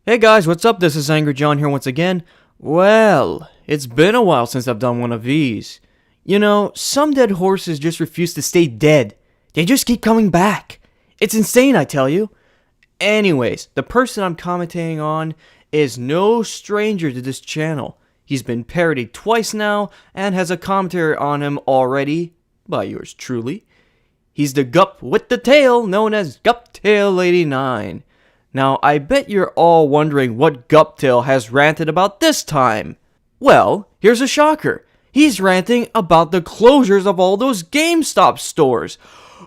Hey guys, what's up? This is AngryJon here once again. Well, it's been a while since I've done one of these. You know, some dead horses just refuse to stay dead. They just keep coming back. It's insane, I tell you. Anyways, the person I'm commentating on is no stranger to this channel. He's been parodied twice now and has a commentary on him already by yours truly. He's the Gup with the tail known as Guptill89. Now, I bet you're all wondering what Guptill has ranted about this time. Well, here's a shocker. He's ranting about the closures of all those GameStop stores.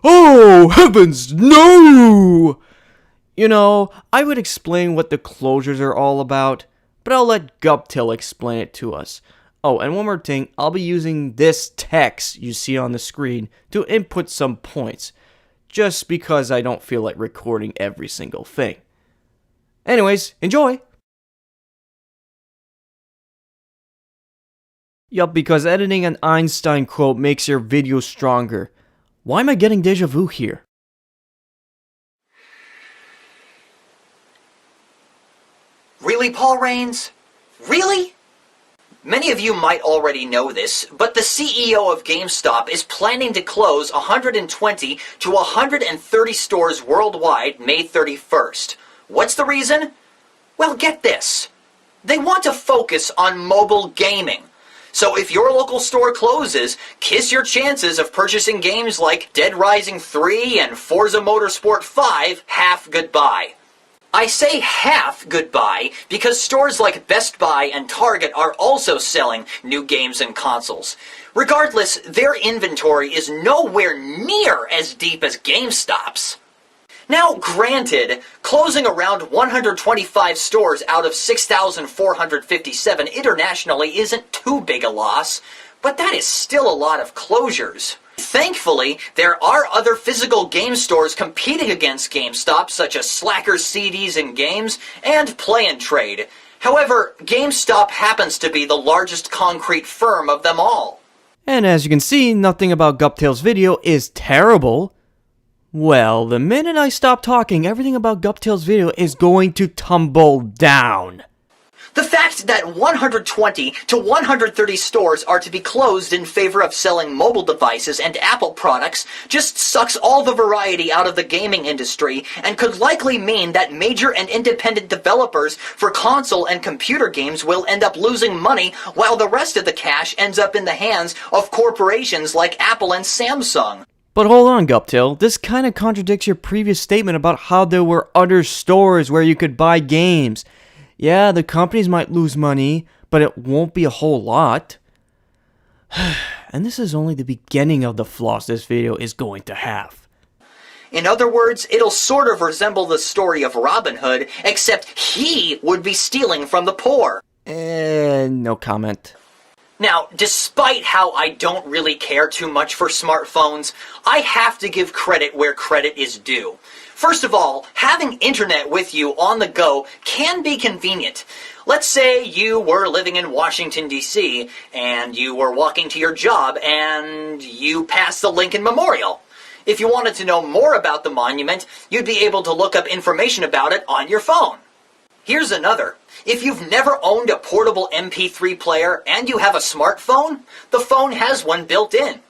Oh, heavens, no! You know, I would explain what the closures are all about, but I'll let Guptill explain it to us. Oh, and one more thing, I'll be using this text you see on the screen to input some points, just because I don't feel like recording every single thing. Anyways, enjoy! Yup, because editing an Einstein quote makes your video stronger. Why am I getting deja vu here? Really, Paul Raines? Really? Many of you might already know this, but the CEO of GameStop is planning to close 120 to 130 stores worldwide May 31st. What's the reason? Well, get this. They want to focus on mobile gaming. So if your local store closes, kiss your chances of purchasing games like Dead Rising 3 and Forza Motorsport 5 half goodbye. I say half goodbye because stores like Best Buy and Target are also selling new games and consoles. Regardless, their inventory is nowhere near as deep as GameStop's. Now, granted, closing around 125 stores out of 6,457 internationally isn't too big a loss, but that is still a lot of closures. Thankfully, there are other physical game stores competing against GameStop, such as Slacker's CDs and Games and Play and Trade. However, GameStop happens to be the largest concrete firm of them all. And as you can see, nothing about Guptill's video is terrible. Well, the minute I stop talking, everything about Guptill's video is going to tumble down. The fact that 120 to 130 stores are to be closed in favor of selling mobile devices and Apple products just sucks all the variety out of the gaming industry and could likely mean that major and independent developers for console and computer games will end up losing money while the rest of the cash ends up in the hands of corporations like Apple and Samsung. But hold on, Guptill, this kind of contradicts your previous statement about how there were other stores where you could buy games. Yeah, the companies might lose money, but it won't be a whole lot. And this is only the beginning of the flaws this video is going to have. In other words, it'll sort of resemble the story of Robin Hood, except he would be stealing from the poor. No comment. Now, despite how I don't really care too much for smartphones, I have to give credit where credit is due. First of all, having internet with you on the go can be convenient. Let's say you were living in Washington, D.C., and you were walking to your job, and you passed the Lincoln Memorial. If you wanted to know more about the monument, you'd be able to look up information about it on your phone. Here's another. If you've never owned a portable MP3 player and you have a smartphone, the phone has one built in.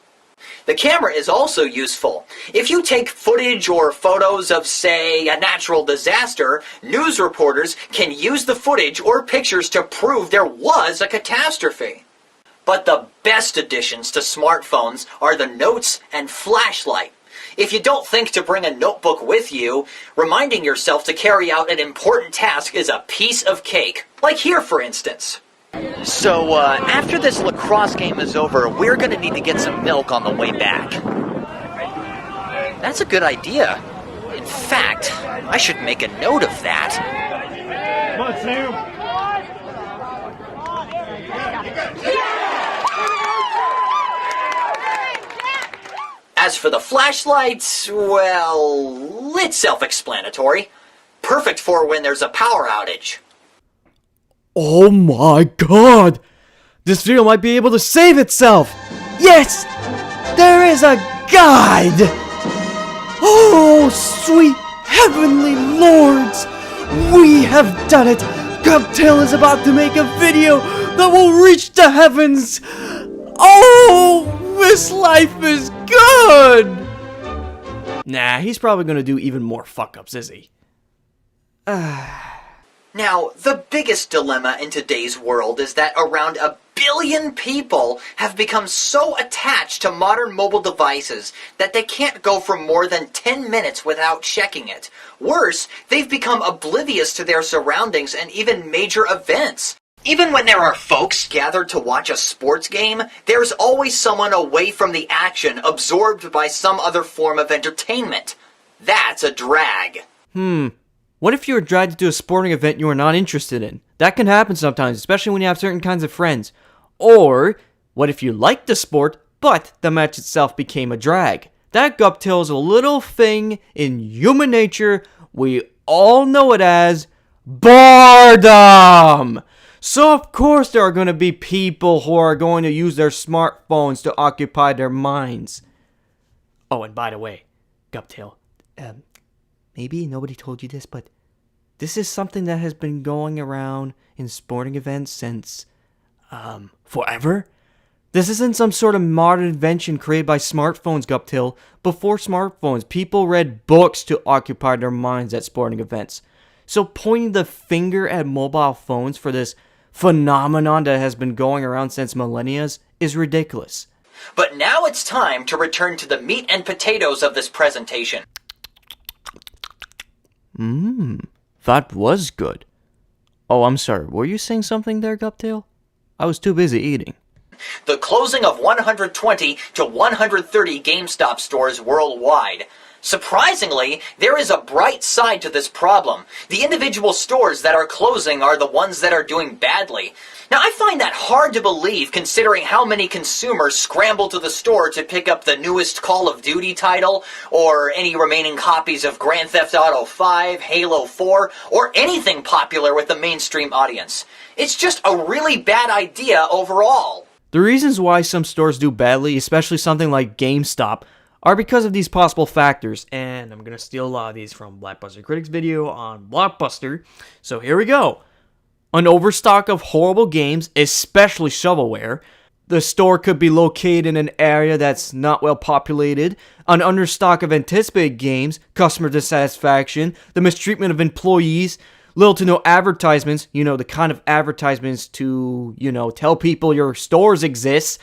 The camera is also useful. If you take footage or photos of, say, a natural disaster, news reporters can use the footage or pictures to prove there was a catastrophe. But the best additions to smartphones are the notes and flashlight. If you don't think to bring a notebook with you, reminding yourself to carry out an important task is a piece of cake. Like here, for instance. So, after this lacrosse game is over, we're gonna need to get some milk on the way back. That's a good idea. In fact, I should make a note of that. Come on, Sam. As for the flashlights, well, it's self-explanatory. Perfect for when there's a power outage. Oh my god! This video might be able to save itself! Yes! There is a guide! Oh, sweet heavenly lords! We have done it! Guptill is about to make a video that will reach the heavens! Oh, this life is good! Nah, he's probably gonna do even more fuck-ups, is he? Now, the biggest dilemma in today's world is that around 1 billion people have become so attached to modern mobile devices that they can't go for more than 10 minutes without checking it. Worse, they've become oblivious to their surroundings and even major events. Even when there are folks gathered to watch a sports game, there's always someone away from the action, absorbed by some other form of entertainment. That's a drag. What if you were dragged to a sporting event you were not interested in? That can happen sometimes, especially when you have certain kinds of friends. Or, what if you liked the sport, but the match itself became a drag? That, Guptill, is a little thing in human nature. We all know it as boredom! So of course there are going to be people who are going to use their smartphones to occupy their minds. Oh, and by the way, Guptill, maybe nobody told you this, but this is something that has been going around in sporting events since, forever? This isn't some sort of modern invention created by smartphones, Guptill. Before smartphones, people read books to occupy their minds at sporting events. So pointing the finger at mobile phones for this phenomenon that has been going around since millennia is ridiculous. But now it's time to return to the meat and potatoes of this presentation. That was good. Oh, I'm sorry, were you saying something there, Guptill? I was too busy eating. The closing of 120 to 130 GameStop stores worldwide. Surprisingly, there is a bright side to this problem. The individual stores that are closing are the ones that are doing badly. Now, I find that hard to believe considering how many consumers scramble to the store to pick up the newest Call of Duty title, or any remaining copies of Grand Theft Auto 5, Halo 4, or anything popular with the mainstream audience. It's just a really bad idea overall. The reasons why some stores do badly, especially something like GameStop, are because of these possible factors, and I'm going to steal a lot of these from Blockbuster Critics' video on Blockbuster, so here we go. An overstock of horrible games, especially shovelware. The store could be located in an area that's not well populated. An understock of anticipated games, customer dissatisfaction, the mistreatment of employees, little to no advertisements, the kind of advertisements to, tell people your stores exist,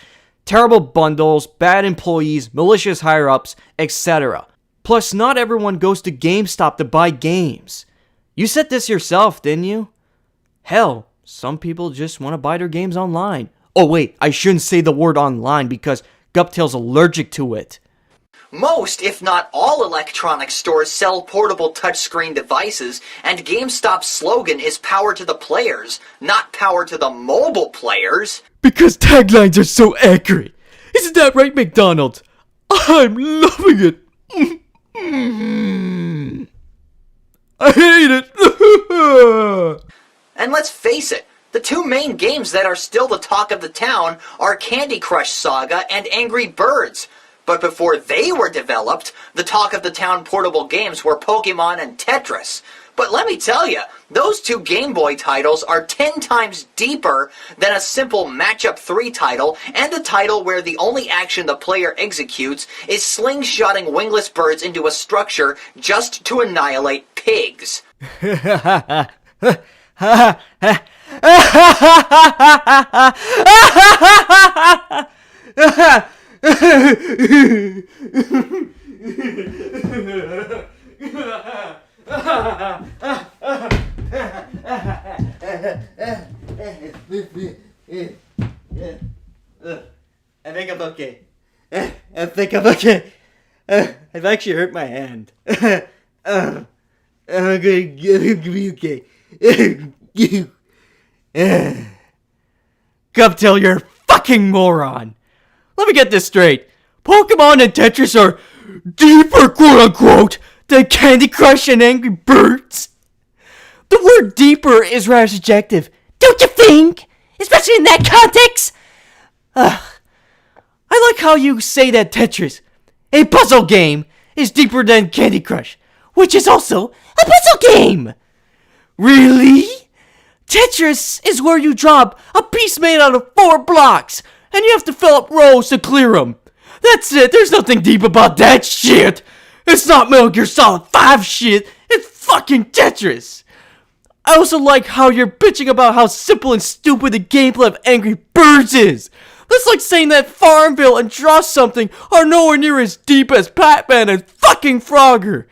terrible bundles, bad employees, malicious higher-ups, etc. Plus, not everyone goes to GameStop to buy games. You said this yourself, didn't you? Hell, some people just want to buy their games online. Oh wait, I shouldn't say the word online because Guptill's allergic to it. Most, if not all, electronic stores sell portable touchscreen devices, and GameStop's slogan is power to the players, not power to the mobile players. Because taglines are so accurate. Isn't that right, McDonald's? I'm loving it. I hate it. And let's face it, the two main games that are still the talk of the town are Candy Crush Saga and Angry Birds. But before they were developed, the talk of the town portable games were Pokemon and Tetris. But let me tell you, those two Game Boy titles are 10 times deeper than a simple Matchup 3 title, and a title where the only action the player executes is slingshotting wingless birds into a structure just to annihilate pigs. I think I'm okay. I've actually hurt my hand. I'm gonna be okay. Guptill, you're a fucking moron. Let me get this straight. Pokemon and Tetris are deeper, quote-unquote, than Candy Crush and Angry Birds. The word deeper is rather subjective, don't you think? Especially in that context. I like how you say that Tetris, a puzzle game, is deeper than Candy Crush, which is also a puzzle game. Really? Tetris is where you drop a piece made out of 4 blocks, and you have to fill up rows to clear them. That's it, there's nothing deep about that shit. It's not Metal Gear Solid 5 shit, it's fucking Tetris. I also like how you're bitching about how simple and stupid the gameplay of Angry Birds is. That's like saying that Farmville and Draw Something are nowhere near as deep as Pac-Man and fucking Frogger.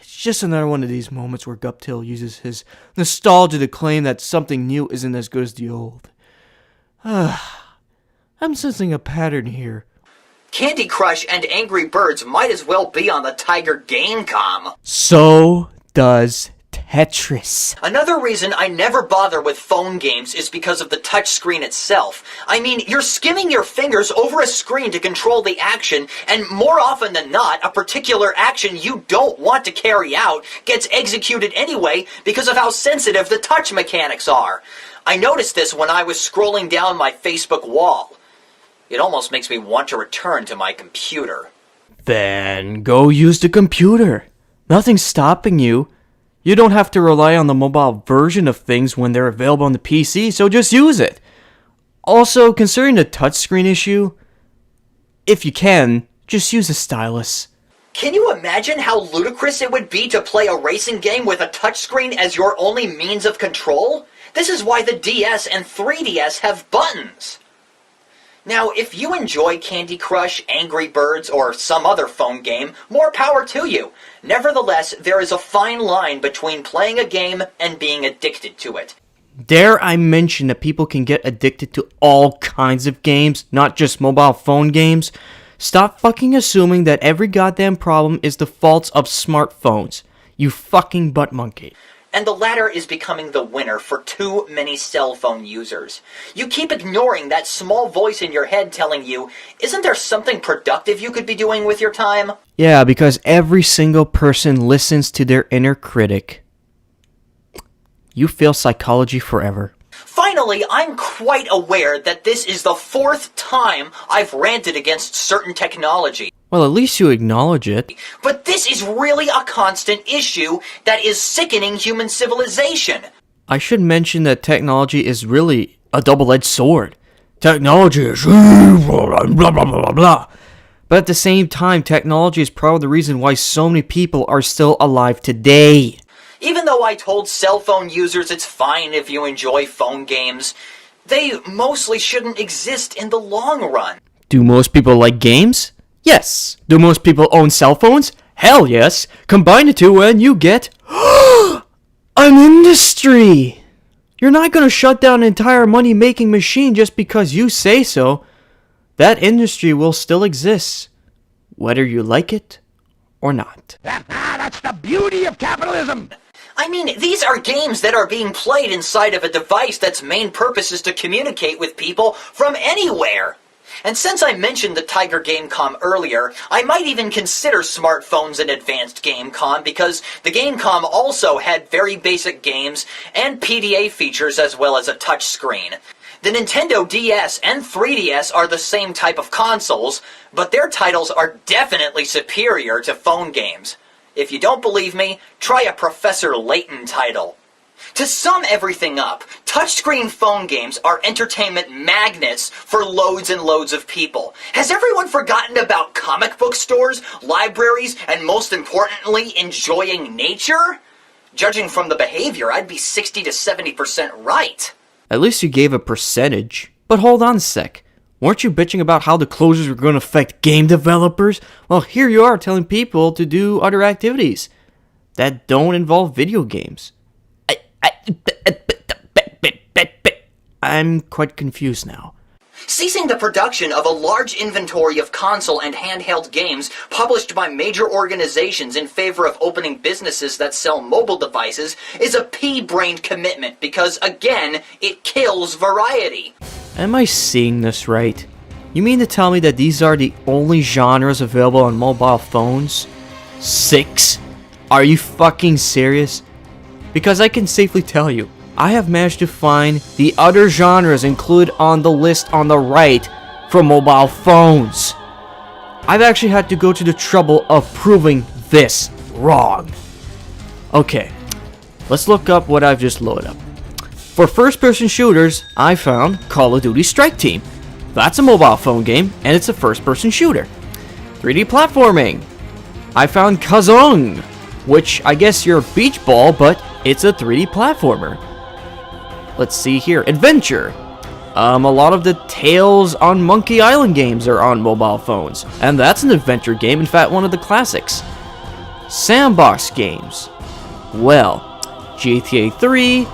It's just another one of these moments where Guptill uses his nostalgia to claim that something new isn't as good as the old. I'm sensing a pattern here. Candy Crush and Angry Birds might as well be on the Tiger Gamecom. So does Tetris. Another reason I never bother with phone games is because of the touchscreen itself. I mean, you're skimming your fingers over a screen to control the action, and more often than not, a particular action you don't want to carry out gets executed anyway because of how sensitive the touch mechanics are. I noticed this when I was scrolling down my Facebook wall. It almost makes me want to return to my computer. Then go use the computer. Nothing's stopping you. You don't have to rely on the mobile version of things when they're available on the PC, so just use it. Also, considering the touchscreen issue, if you can, just use a stylus. Can you imagine how ludicrous it would be to play a racing game with a touchscreen as your only means of control? This is why the DS and 3DS have buttons. Now, if you enjoy Candy Crush, Angry Birds, or some other phone game, more power to you. Nevertheless, there is a fine line between playing a game and being addicted to it. Dare I mention that people can get addicted to all kinds of games, not just mobile phone games? Stop fucking assuming that every goddamn problem is the faults of smartphones. You fucking butt monkey. And the latter is becoming the winner for too many cell phone users. You keep ignoring that small voice in your head telling you, isn't there something productive you could be doing with your time? Yeah, because every single person listens to their inner critic. You fail psychology forever. Finally, I'm quite aware that this is the 4th time I've ranted against certain technology. Well, at least you acknowledge it. But this is really a constant issue that is sickening human civilization. I should mention that technology is really a double-edged sword. Technology is blah, blah, blah, blah, blah. But at the same time, technology is probably the reason why so many people are still alive today. Even though I told cell phone users it's fine if you enjoy phone games, they mostly shouldn't exist in the long run. Do most people like games? Yes. Do most people own cell phones? Hell yes. Combine the two and you get an industry. You're not going to shut down an entire money-making machine just because you say so. That industry will still exist, whether you like it or not. That's the beauty of capitalism. I mean, these are games that are being played inside of a device that's main purpose is to communicate with people from anywhere. And since I mentioned the Tiger Gamecom earlier, I might even consider smartphones an advanced Gamecom because the Gamecom also had very basic games and PDA features as well as a touchscreen. The Nintendo DS and 3DS are the same type of consoles, but their titles are definitely superior to phone games. If you don't believe me, try a Professor Layton title. To sum everything up, touchscreen phone games are entertainment magnets for loads and loads of people. Has everyone forgotten about comic book stores, libraries, and most importantly, enjoying nature? Judging from the behavior, I'd be 60 to 70% right. At least you gave a percentage. But hold on a sec. Weren't you bitching about how the closures were going to affect game developers? Well, here you are telling people to do other activities that don't involve video games. I'm quite confused now. Ceasing the production of a large inventory of console and handheld games published by major organizations in favor of opening businesses that sell mobile devices is a pea-brained commitment because, again, it kills variety. Am I seeing this right? You mean to tell me that these are the only genres available on mobile phones? 6? Are you fucking serious? Because I can safely tell you, I have managed to find the other genres included on the list on the right for mobile phones. I've actually had to go to the trouble of proving this wrong. Okay, let's look up what I've just loaded up. For first-person shooters, I found Call of Duty Strike Team. That's a mobile phone game, and it's a first-person shooter. 3D platforming. I found Kazong, which I guess you're a beach ball, but it's a 3D platformer. Let's see here. Adventure. A lot of the Tales on Monkey Island games are on mobile phones, and that's an adventure game, in fact one of the classics. Sandbox games. Well, GTA 3,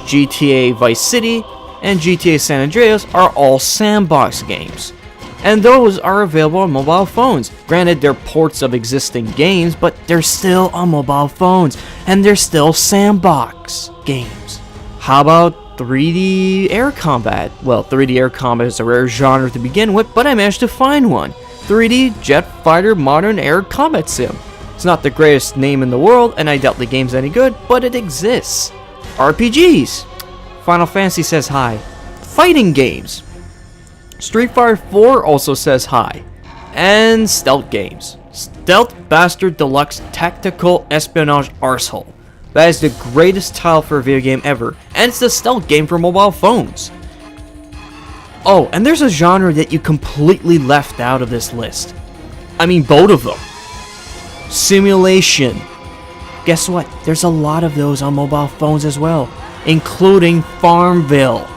GTA Vice City, and GTA San Andreas are all sandbox games. And those are available on mobile phones. Granted, they're ports of existing games, but they're still on mobile phones, and they're still sandbox games. How about 3D air combat? Well, 3D air combat is a rare genre to begin with, but I managed to find one. 3D Jet Fighter Modern Air Combat Sim. It's not the greatest name in the world, and I doubt the game's any good, but it exists. RPGs. Final Fantasy says hi. Fighting games. Street Fighter 4 also says hi. And stealth games. Stealth Bastard Deluxe Tactical Espionage Arsehole. That is the greatest title for a video game ever, and it's the stealth game for mobile phones. Oh, and there's a genre that you completely left out of this list. I mean, both of them. Simulation. Guess what? There's a lot of those on mobile phones as well, including Farmville.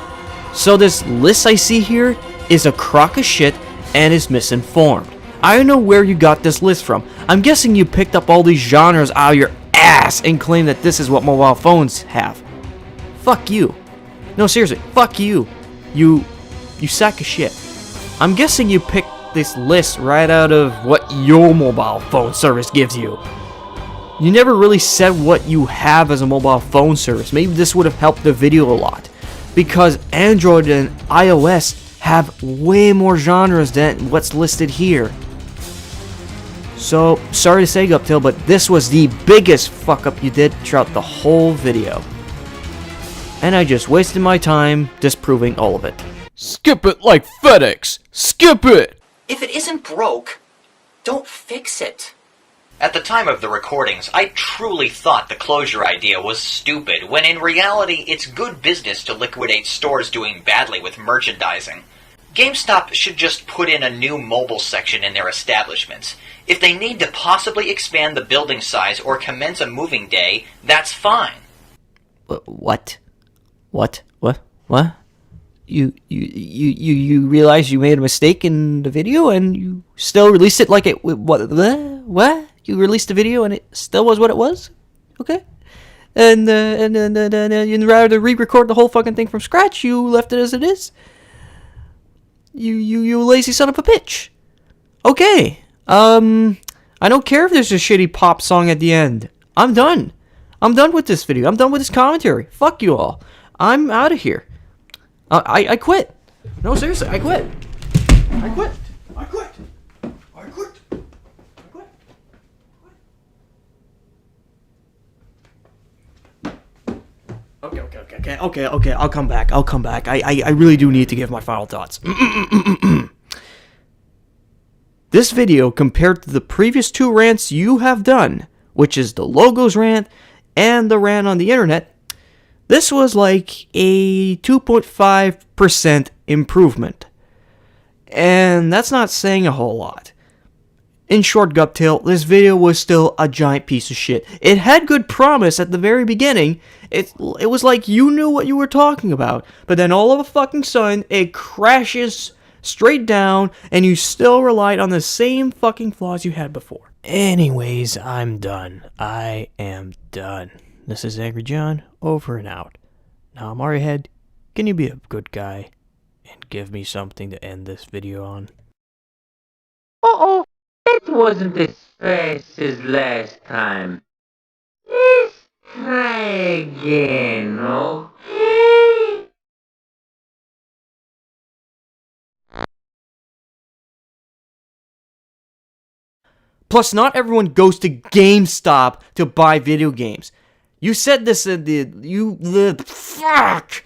So this list I see here is a crock of shit and is misinformed. I don't know where you got this list from. I'm guessing you picked up all these genres out of your ass and claim that this is what mobile phones have. Fuck you. No, seriously, fuck you. You sack of shit. I'm guessing you picked this list right out of what your mobile phone service gives you. You never really said what you have as a mobile phone service. Maybe this would have helped the video a lot. Because Android and iOS have way more genres than what's listed here. So, sorry to say, Guptill, but this was the biggest fuck up you did throughout the whole video. And I just wasted my time disproving all of it. Skip it like FedEx! Skip it! If it isn't broke, don't fix it. At the time of the recordings, I truly thought the closure idea was stupid, when in reality it's good business to liquidate stores doing badly with merchandising. GameStop should just put in a new mobile section in their establishments. If they need to possibly expand the building size or commence a moving day, that's fine. What? You realize you made a mistake in the video and you still released it like it... What? You released the video and it still was what it was? Okay. And rather than re-record the whole fucking thing from scratch, you left it as it is? You lazy son of a bitch. Okay. I don't care if there's a shitty pop song at the end. I'm done. I'm done with this video. I'm done with this commentary. Fuck you all. I'm out of here. I quit. No, seriously, I quit. I quit. I quit. I quit. I quit. Okay, I'll come back. I really do need to give my final thoughts. This video, compared to the previous two rants you have done, which is the logos rant and the rant on the internet, this was like a 2.5% improvement. And that's not saying a whole lot. In short, Guptill, this video was still a giant piece of shit. It had good promise at the very beginning. It was like you knew what you were talking about. But then all of a fucking sudden, it crashes straight down, and you still relied on the same fucking flaws you had before. Anyways, I'm done. I am done. This is AngryJon, over and out. Now, Mario Head, can you be a good guy and give me something to end this video on? Uh-oh, that wasn't as fast as last time. Let's try again, okay? Plus, not everyone goes to GameStop to buy video games. You said this in fuck!